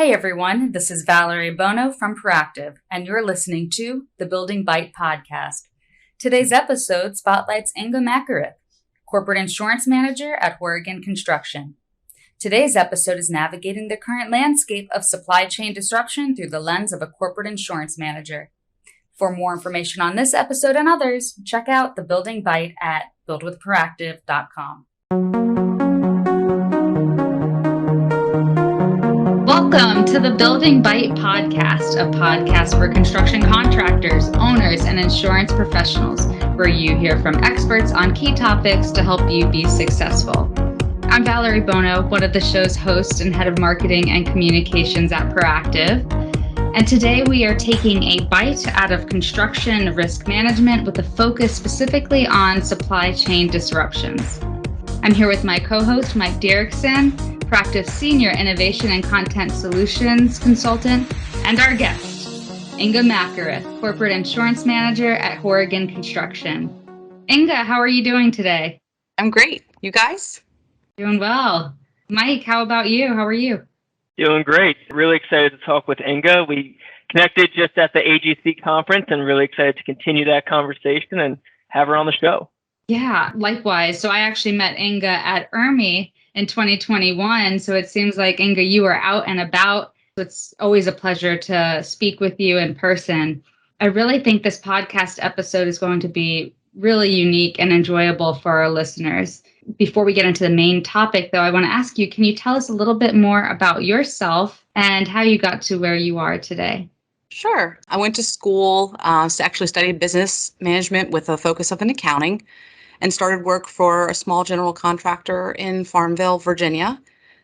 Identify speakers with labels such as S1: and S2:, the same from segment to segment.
S1: Hey everyone, this is Valerie Bono from Proactive, and you're listening to the Building Bite podcast. Today's episode spotlights Inga Mackereth, Corporate Insurance Manager at Hourigan Construction. Today's episode is navigating the current landscape of supply chain disruption through the lens of a corporate insurance manager. For more information on this episode and others, check out the Building Bite at buildwithproactive.com. Welcome to the Building Bite podcast, a podcast for construction contractors, owners, and insurance professionals, where you hear from experts on key topics to help you be successful. I'm Valerie Bono, one of the show's hosts and head of marketing and communications at Proactive. And today we are taking a bite out of construction risk management with a focus specifically on supply chain disruptions. I'm here with my co-host, Mike Diercksen, Proactive Senior Innovation and Content Solutions Consultant, and our guest, Inga Mackereth, Corporate Insurance Manager at Hourigan Construction. Inga, how are you doing today?
S2: I'm great. You guys?
S1: Doing well. Mike, how about you? How are you?
S3: Doing great. Really excited to talk with Inga. We connected just at the AGC conference and really excited to continue that conversation and have her on the show.
S1: Yeah, likewise. So I actually met Inga at ERMI in 2021. So it seems like, Inga, you are out and about. It's always a pleasure to speak with you in person. I really think this podcast episode is going to be really unique and enjoyable for our listeners. Before we get into the main topic, though, I want to ask you, can you tell us a little bit more about yourself and how you got to where you are today?
S2: Sure. I went to school to actually study business management with a focus of in accounting, and started work for a small general contractor in Farmville, Virginia.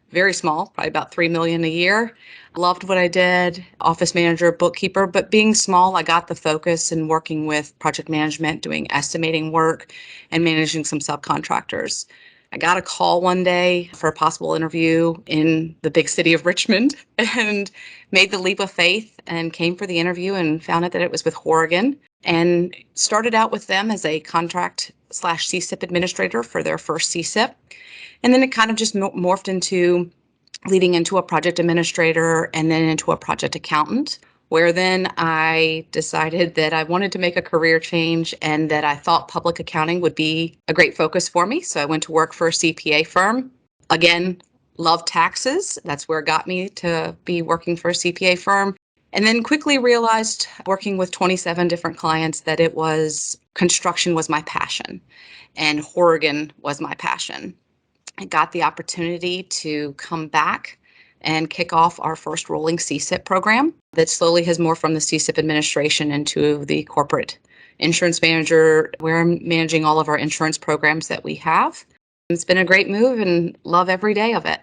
S2: Very small, probably about $3 million a year. Loved what I did, office manager, bookkeeper, but being small, I got the focus in working with project management, doing estimating work, and managing some subcontractors. I got a call one day for a possible interview in the big city of Richmond and made the leap of faith and came for the interview and found out that it was with Hourigan, and started out with them as a contract/CSIP administrator for their first CSIP. And then it kind of just morphed into leading into a project administrator and then into a project accountant, where then I decided that I wanted to make a career change and that I thought public accounting would be a great focus for me. So I went to work for a CPA firm. Again, love taxes. That's where it got me to be working for a CPA firm. And then quickly realized, working with 27 different clients, that construction was my passion and Hourigan was my passion. I got the opportunity to come back and kick off our first rolling CSIP program that slowly has morphed from the CSIP administration into the corporate insurance manager, where I'm managing all of our insurance programs that we have. It's been a great move and love every day of it.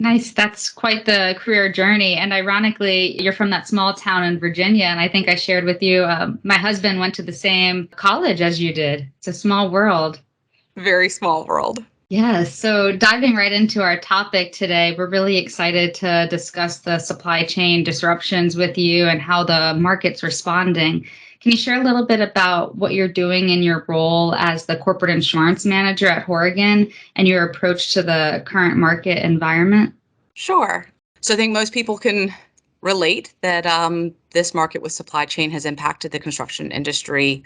S1: Nice. That's quite the career journey. And ironically, you're from that small town in Virginia. And I think I shared with you, my husband went to the same college as you did. It's a small world.
S2: Very small world.
S1: Yes. So diving right into our topic today, we're really excited to discuss the supply chain disruptions with you and how the market's responding. Can you share a little bit about what you're doing in your role as the corporate insurance manager at Hourigan and your approach to the current market environment?
S2: Sure. So I think most people can relate that this market with supply chain has impacted the construction industry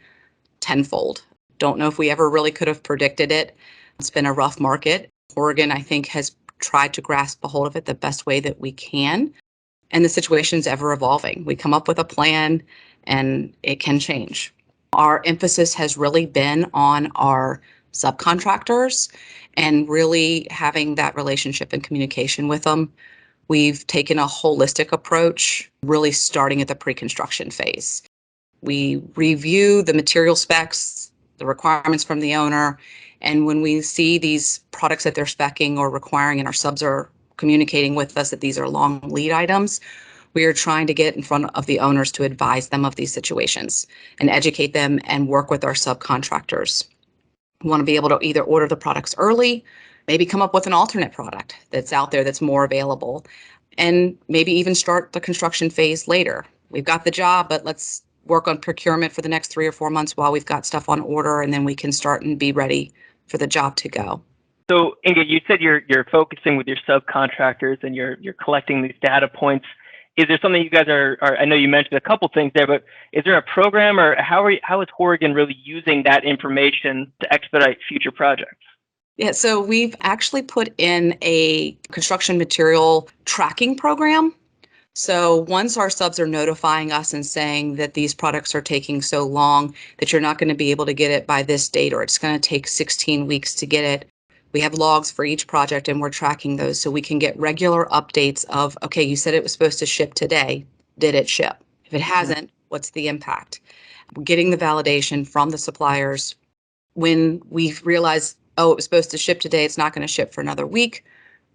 S2: tenfold. Don't know if we ever really could have predicted it. It's been a rough market. Hourigan, I think, has tried to grasp a hold of it the best way that we can. And the situation's ever evolving. We come up with a plan and it can change. Our emphasis has really been on our subcontractors and really having that relationship and communication with them. We've taken a holistic approach, really starting at the pre-construction phase. We review the material specs, the requirements from the owner, and when we see these products that they're speccing or requiring and our subs are communicating with us that these are long lead items, we are trying to get in front of the owners to advise them of these situations and educate them and work with our subcontractors. We want to be able to either order the products early, maybe come up with an alternate product that's out there that's more available, and maybe even start the construction phase later. We've got the job, but let's work on procurement for the next 3 or 4 months while we've got stuff on order, and then we can start and be ready for the job to go.
S3: So Inga, you said you're focusing with your subcontractors and you're collecting these data points. is there something you guys are, I know you mentioned a couple things there, but is there a program, or how is Hourigan really using that information to expedite future projects?
S2: Yeah, so we've actually put in a construction material tracking program. So once our subs are notifying us and saying that these products are taking so long that you're not going to be able to get it by this date, or it's going to take 16 weeks to get it, we have logs for each project and we're tracking those so we can get regular updates of, okay, you said it was supposed to ship today. Did it ship? If it hasn't, what's the impact? Getting the validation from the suppliers. When we realize, oh, it was supposed to ship today, it's not going to ship for another week,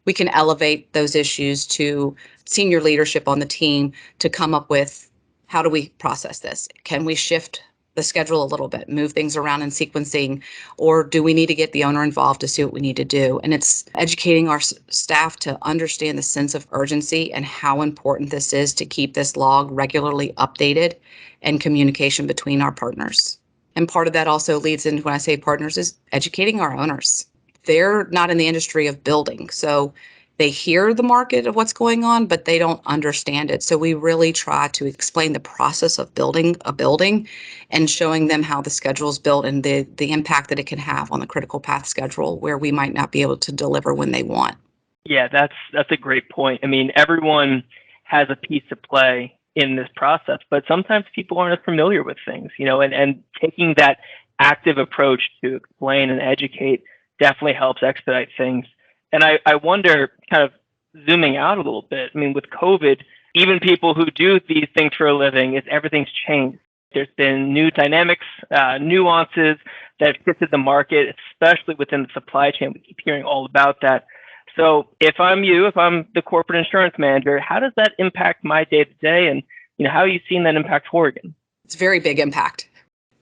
S2: we can elevate those issues to senior leadership on the team to come up with, how do we process this? Can we shift the schedule a little bit, move things around in sequencing, or do we need to get the owner involved to see what we need to do? And it's educating our staff to understand the sense of urgency and how important this is to keep this log regularly updated and communication between our partners. And part of that also leads into, when I say partners, is educating our owners. They're not in the industry of building, so they hear the market of what's going on, but they don't understand it. So we really try to explain the process of building a building and showing them how the schedule is built and the impact that it can have on the critical path schedule, where we might not be able to deliver when they want.
S3: Yeah, that's a great point. I mean, everyone has a piece to play in this process, but sometimes people aren't as familiar with things, and taking that active approach to explain and educate definitely helps expedite things. And I wonder, kind of zooming out a little bit, I mean, with COVID, even people who do these things for a living, everything's changed. There's been new dynamics, nuances that have shifted the market, especially within the supply chain. We keep hearing all about that. So if I'm the corporate insurance manager, how does that impact my day-to-day? And how are you seeing that impact Hourigan?
S2: It's a very big impact.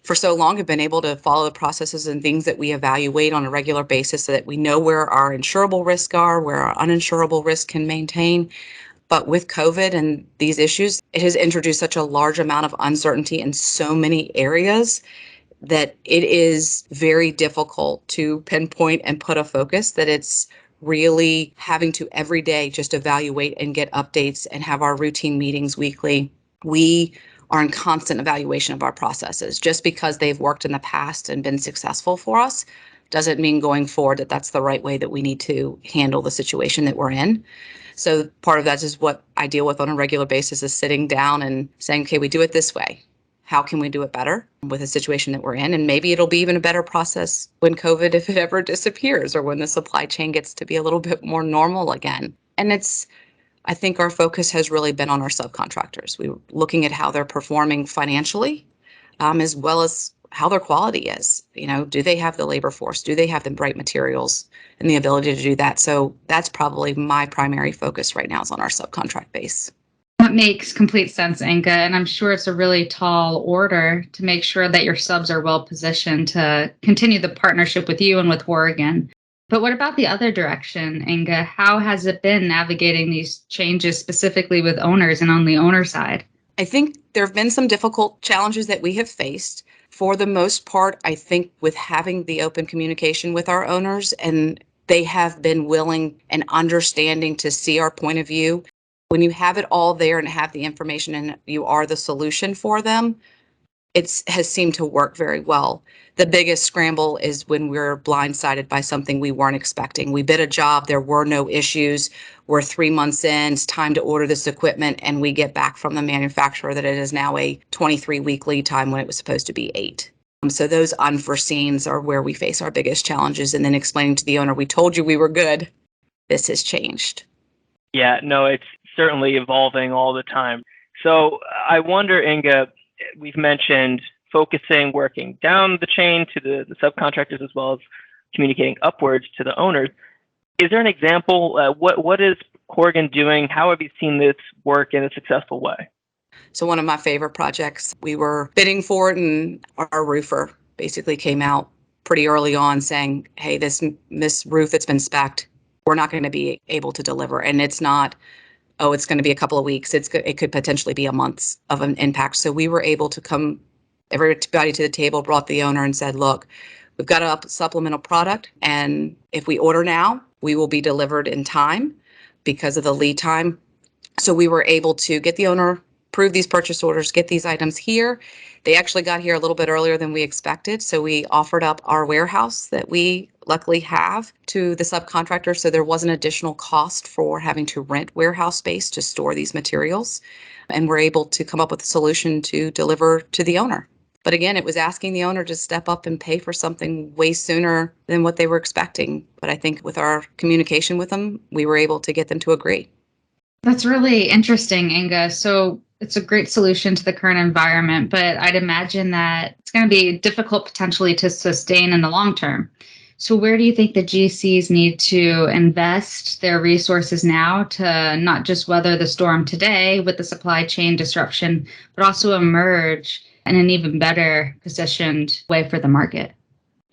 S2: For so long, I've been able to follow the processes and things that we evaluate on a regular basis so that we know where our insurable risks are, where our uninsurable risk can maintain. But with COVID and these issues, it has introduced such a large amount of uncertainty in so many areas that it is very difficult to pinpoint and put a focus, that it's really having to every day just evaluate and get updates and have our routine meetings weekly. We are in constant evaluation of our processes. Just because they've worked in the past and been successful for us doesn't mean going forward that that's the right way that we need to handle the situation that we're in. So part of that is what I deal with on a regular basis, is sitting down and saying, okay, we do it this way. How can we do it better with the situation that we're in? And maybe it'll be even a better process when COVID, if it ever disappears, or when the supply chain gets to be a little bit more normal again. And I think our focus has really been on our subcontractors. We were looking at how they're performing financially, as well as how their quality is. Do they have the labor force? Do they have the right materials and the ability to do that? So that's probably my primary focus right now, is on our subcontract base.
S1: That makes complete sense, Inga. And I'm sure it's a really tall order to make sure that your subs are well positioned to continue the partnership with you and with Hourigan. But what about the other direction, Inga? How has it been navigating these changes, specifically with owners and on the owner side?
S2: I think there have been some difficult challenges that we have faced. For the most part, I think with having the open communication with our owners, and they have been willing and understanding to see our point of view. When you have it all there and have the information and you are the solution for them, it has seemed to work very well. The biggest scramble is when we're blindsided by something we weren't expecting. We bid a job, there were no issues. We're 3 months in, it's time to order this equipment, and we get back from the manufacturer that it is now a 23-week lead time when it was supposed to be 8. So those unforeseens are where we face our biggest challenges. And then explaining to the owner, we told you we were good. This has changed.
S3: Yeah, no, it's certainly evolving all the time. So I wonder, Inga, we've mentioned focusing, working down the chain to the subcontractors, as well as communicating upwards to the owners. Is there an example? What is Hourigan doing? How have you seen this work in a successful way?
S2: So one of my favorite projects, we were bidding for it, and our roofer basically came out pretty early on saying, hey, this roof that's been spec'd, we're not going to be able to deliver. And it's not, it's going to be a couple of weeks. It could potentially be a month of an impact. So we were able to come, everybody to the table, brought the owner and said, look, we've got a supplemental product, and if we order now, we will be delivered in time. Because of the lead time, So we were able to get the owner, approve these purchase orders, get these items here. They actually got here a little bit earlier than we expected. So we offered up our warehouse that we luckily have to the subcontractor. So there was an additional cost for having to rent warehouse space to store these materials. And we're able to come up with a solution to deliver to the owner. But again, it was asking the owner to step up and pay for something way sooner than what they were expecting. But I think with our communication with them, we were able to get them to agree.
S1: That's really interesting, Inga. So it's a great solution to the current environment, but I'd imagine that it's going to be difficult potentially to sustain in the long term. So where do you think the GCs need to invest their resources now to not just weather the storm today with the supply chain disruption, but also emerge in an even better positioned way for the market?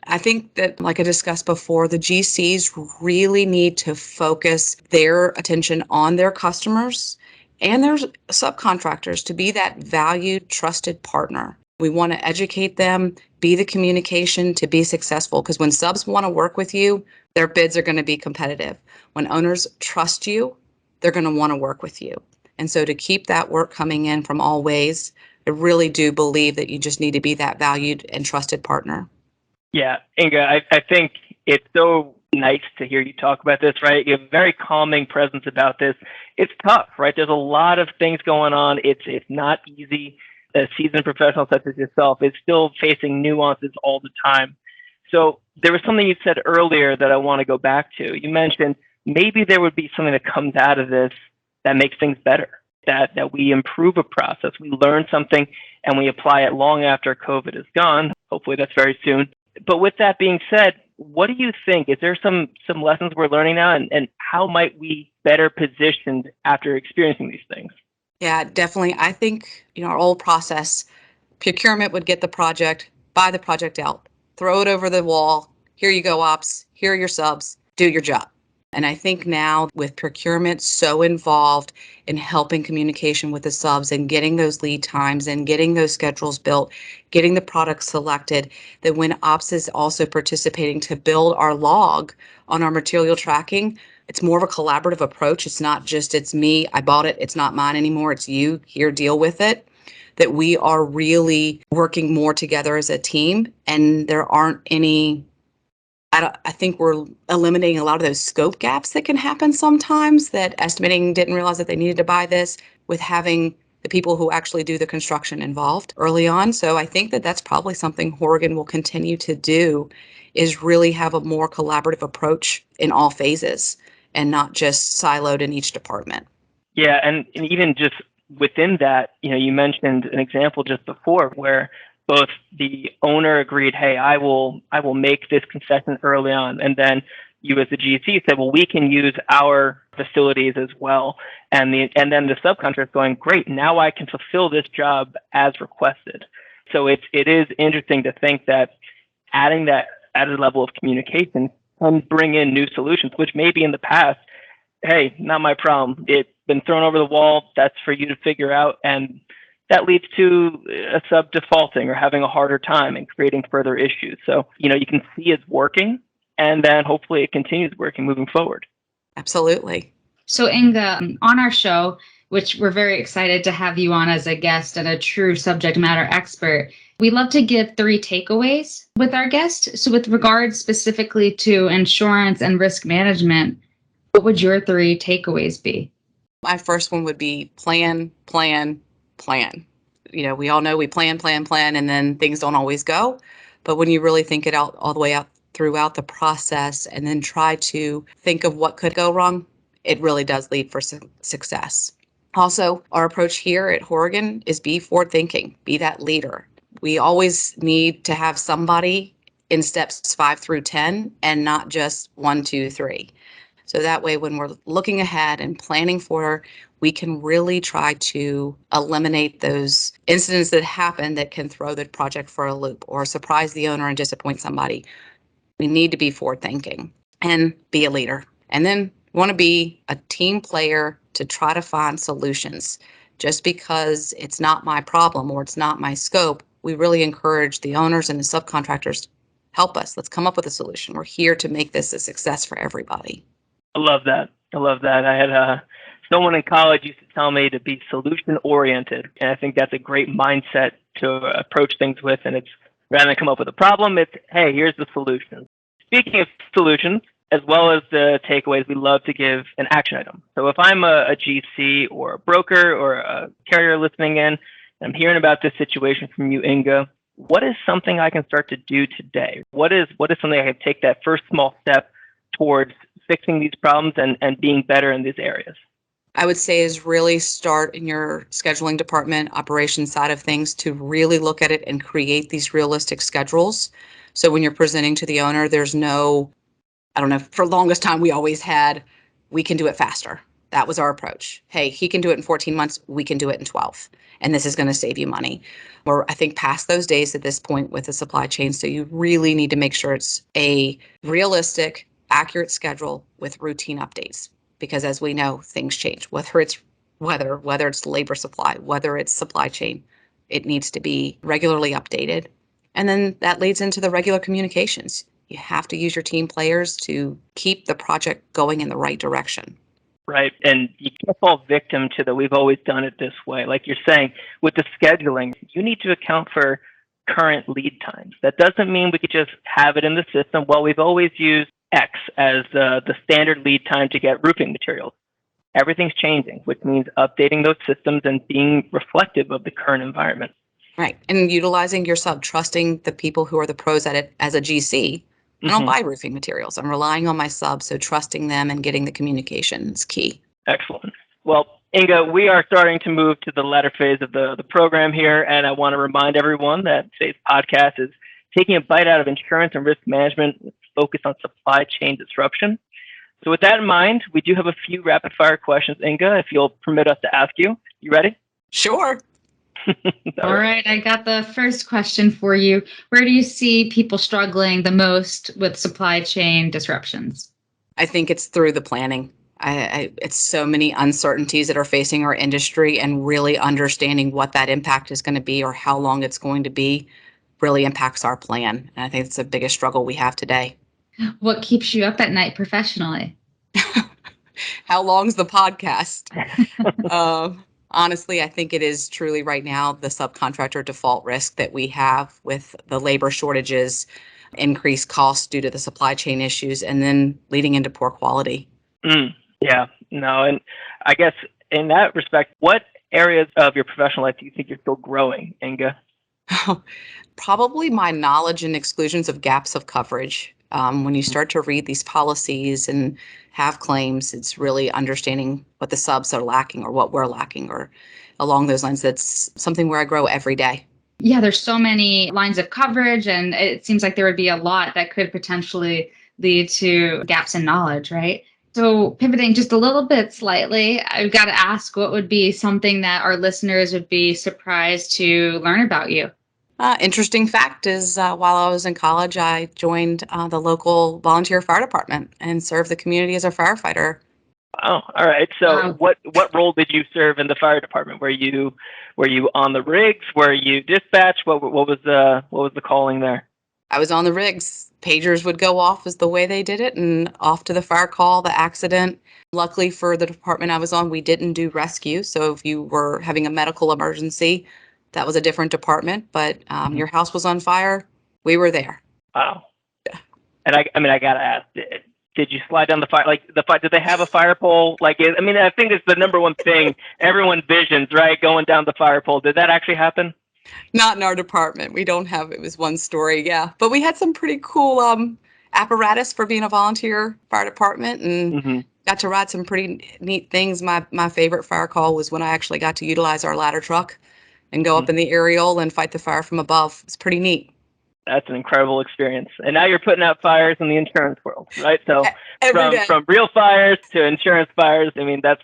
S2: I think that, like I discussed before, the GCs really need to focus their attention on their customers and their subcontractors to be that valued, trusted partner. We want to educate them, be the communication to be successful, because when subs want to work with you, their bids are going to be competitive. When owners trust you, they're going to want to work with you. And so to keep that work coming in from all ways, I really do believe that you just need to be that valued and trusted partner.
S3: Yeah, Inga, I think it's so nice to hear you talk about this, right? You have a very calming presence about this. It's tough, right? There's a lot of things going on. It's not easy. A seasoned professional such as yourself is still facing nuances all the time. So there was something you said earlier that I want to go back to. You mentioned maybe there would be something that comes out of this that makes things better, that we improve a process, we learn something, and we apply it long after COVID is gone. Hopefully that's very soon. But with that being said, what do you think? Is there some lessons we're learning now, and how might we better positioned after experiencing these things?
S2: Yeah, definitely. I think, our old process, procurement would get the project, buy the project out, throw it over the wall. Here you go, ops. Here are your subs. Do your job. And I think now with procurement so involved in helping communication with the subs and getting those lead times and getting those schedules built, getting the products selected, that when ops is also participating to build our log on our material tracking, it's more of a collaborative approach. It's not just, it's me, I bought it, it's not mine anymore, it's you, here, deal with it. That we are really working more together as a team, and there aren't any, I think we're eliminating a lot of those scope gaps that can happen sometimes, that estimating didn't realize that they needed to buy this, with having the people who actually do the construction involved early on. So I think that that's probably something Hourigan will continue to do, is really have a more collaborative approach in all phases and not just siloed in each department.
S3: Yeah, and even just within that, you mentioned an example just before where both the owner agreed, hey, I will make this concession early on, and then you as the GC said, well, we can use our facilities as well, and then the subcontractor is going, great, now I can fulfill this job as requested. So it is interesting to think that adding that added level of communication can bring in new solutions, which maybe in the past, hey, not my problem. It's been thrown over the wall. That's for you to figure out, and that leads to a sub defaulting or having a harder time and creating further issues. So, you can see it's working, and then hopefully it continues working moving forward.
S2: Absolutely.
S1: So Inga, on our show, which we're very excited to have you on as a guest and a true subject matter expert, we love to give 3 takeaways with our guest. So with regards specifically to insurance and risk management, what would your 3 takeaways be?
S2: My first one would be plan, plan, plan. We all know we plan, and then things don't always go. But when you really think it out all the way out throughout the process and then try to think of what could go wrong, it really does lead for success. Also, our approach here at Hourigan is be forward thinking, be that leader. We always need to have somebody in steps 5 through 10 and not just 1, 2, 3. So that way, when we're looking ahead and planning for, we can really try to eliminate those incidents that happen that can throw the project for a loop or surprise the owner and disappoint somebody. We need to be forward thinking and be a leader. And then we want to be a team player to try to find solutions. Just because it's not my problem or it's not my scope, we really encourage the owners and the subcontractors, help us. Let's come up with a solution. We're here to make this a success for everybody.
S3: I love that. I had Someone in college used to tell me to be solution oriented. And I think that's a great mindset to approach things with. And it's rather than come up with a problem, it's, hey, here's the solution. Speaking of solutions, as well as the takeaways, we love to give an action item. So if I'm a GC or a broker or a carrier listening in, and I'm hearing about this situation from you, Inga, what is something I can start to do today? What is something I can take that first small step towards fixing these problems and being better in these areas?
S2: I would say is really start in your scheduling department, operations side of things, to really look at it and create these realistic schedules. So when you're presenting to the owner, there's no, I don't know, for the longest time, we always had, we can do it faster. That was our approach. Hey, he can do it in 14 months. We can do it in 12. And this is going to save you money. We're, I think, past those days at this point with the supply chain. So you really need to make sure it's a realistic, accurate schedule with routine updates. Because as we know, things change, whether it's weather, whether it's labor supply, whether it's supply chain, it needs to be regularly updated. And then that leads into the regular communications. You have to use your team players to keep the project going in the right direction.
S3: Right. And you can't fall victim to the we've always done it this way. Like you're saying, with the scheduling, you need to account for current lead times. That doesn't mean we could just have it in the system. Well, we've always used X as the standard lead time to get roofing materials. Everything's changing, which means updating those systems and being reflective of the current environment.
S2: Right. And utilizing your sub, trusting the people who are the pros at it. As a GC, I don't buy roofing materials. I'm relying on my sub, so trusting them and getting the communication is key.
S3: Excellent. Well, Inga, we are starting to move to the latter phase of the program here, and I want to remind everyone that today's podcast is taking a bite out of insurance and risk management with focus on supply chain disruption. So with that in mind, we do have a few rapid fire questions, Inga, if you'll permit us to ask you. You ready?
S2: Sure.
S1: All right, I got the first question for you. Where do you see people struggling the most with supply chain disruptions?
S2: I think it's through the planning. It's so many uncertainties that are facing our industry, and really understanding what that impact is going to be or how long it's going to be really impacts our plan. And I think it's the biggest struggle we have today.
S1: What keeps you up at night professionally?
S2: How long's the podcast? Honestly, I think it is truly right now the subcontractor default risk that we have with the labor shortages, increased costs due to the supply chain issues, and then leading into poor quality.
S3: Yeah, no. And I guess in that respect, what areas of your professional life do you think you're still growing, Inga?
S2: Probably my knowledge and exclusions of gaps of coverage. When you start to read these policies and have claims, it's really understanding what the subs are lacking or what we're lacking, or along those lines. That's something where I grow every day.
S1: Yeah, there's so many lines of coverage, and it seems like there would be a lot that could potentially lead to gaps in knowledge, right? So pivoting just a little bit slightly, I've got to ask, what would be something that our listeners would be surprised to learn about you?
S2: Interesting fact is while I was in college, I joined the local volunteer fire department and served the community as a firefighter.
S3: Oh, all right. So
S1: Wow.
S3: what role did you serve in the fire department? Were you on the rigs? Were you dispatched? What was the calling there?
S2: I was on the rigs. Pagers would go off is the way they did it, and off to the fire call, the accident. Luckily for the department I was on, we didn't do rescue. So if you were having a medical emergency, that was a different department, but your house was on fire, we were there.
S3: Wow. Yeah. And I gotta ask, did you slide down the fire? Like did they have a fire pole? I think it's the number one thing everyone visions, right? Going down the fire pole. Did that actually happen?
S2: Not in our department. We don't have, it was one story, yeah. But we had some pretty cool apparatus for being a volunteer fire department, and got to ride some pretty neat things. My favorite fire call was when I actually got to utilize our ladder truck and go up in the aerial and fight the fire from above. It's pretty neat.
S3: That's an incredible experience. And now you're putting out fires in the insurance world, right? So from real fires to insurance fires, that's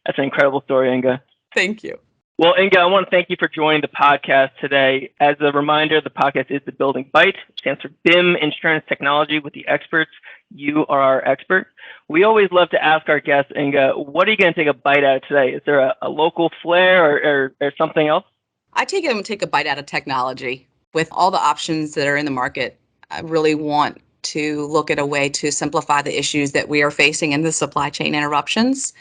S3: an incredible story, Inga.
S2: Thank you.
S3: Well, Inga, I want to thank you for joining the podcast today. As a reminder, the podcast is The Building Bite, which stands for BIM Insurance Technology with the experts. You are our expert. We always love to ask our guests, Inga, what are you going to take a bite out of today? Is there a local flair or something else?
S2: I take a bite out of technology. With all the options that are in the market, I really want to look at a way to simplify the issues that we are facing in the supply chain interruptions.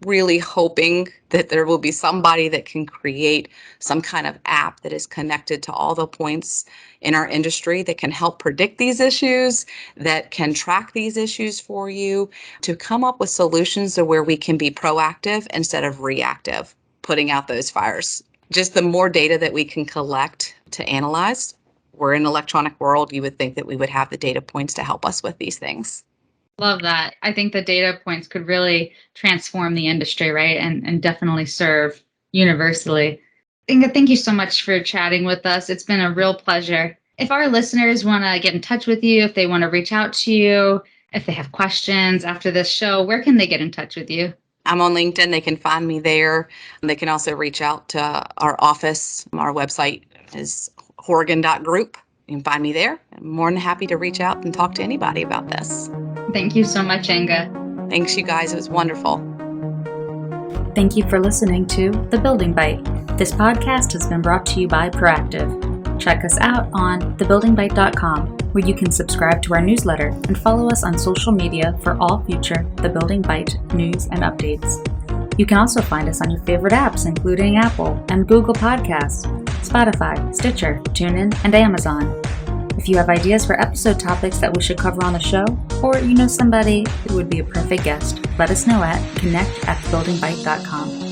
S2: really hoping that there will be somebody that can create some kind of app that is connected to all the points in our industry that can help predict these issues, that can track these issues for you, to come up with solutions to where we can be proactive instead of reactive, putting out those fires. Just the more data that we can collect to analyze. We're in an electronic world. You would think that we would have the data points to help us with these things.
S1: Love that. I think the data points could really transform the industry, right? And definitely serve universally. Inga, thank you so much for chatting with us. It's been a real pleasure. If our listeners want to get in touch with you, if they want to reach out to you, if they have questions after this show, where can they get in touch with you?
S2: I'm on LinkedIn. They can find me there. They can also reach out to our office. Our website is Hourigan.group. You can find me there. I'm more than happy to reach out and talk to anybody about this.
S1: Thank you so much, Inga.
S2: Thanks, you guys. It was wonderful.
S4: Thank you for listening to The Building Bite. This podcast has been brought to you by Proactive. Check us out on thebuildingbite.com, where you can subscribe to our newsletter and follow us on social media for all future The Building Bite news and updates. You can also find us on your favorite apps, including Apple and Google Podcasts, Spotify, Stitcher, TuneIn, and Amazon. If you have ideas for episode topics that we should cover on the show, or you know somebody who would be a perfect guest, let us know at connect@thebuildingbite.com.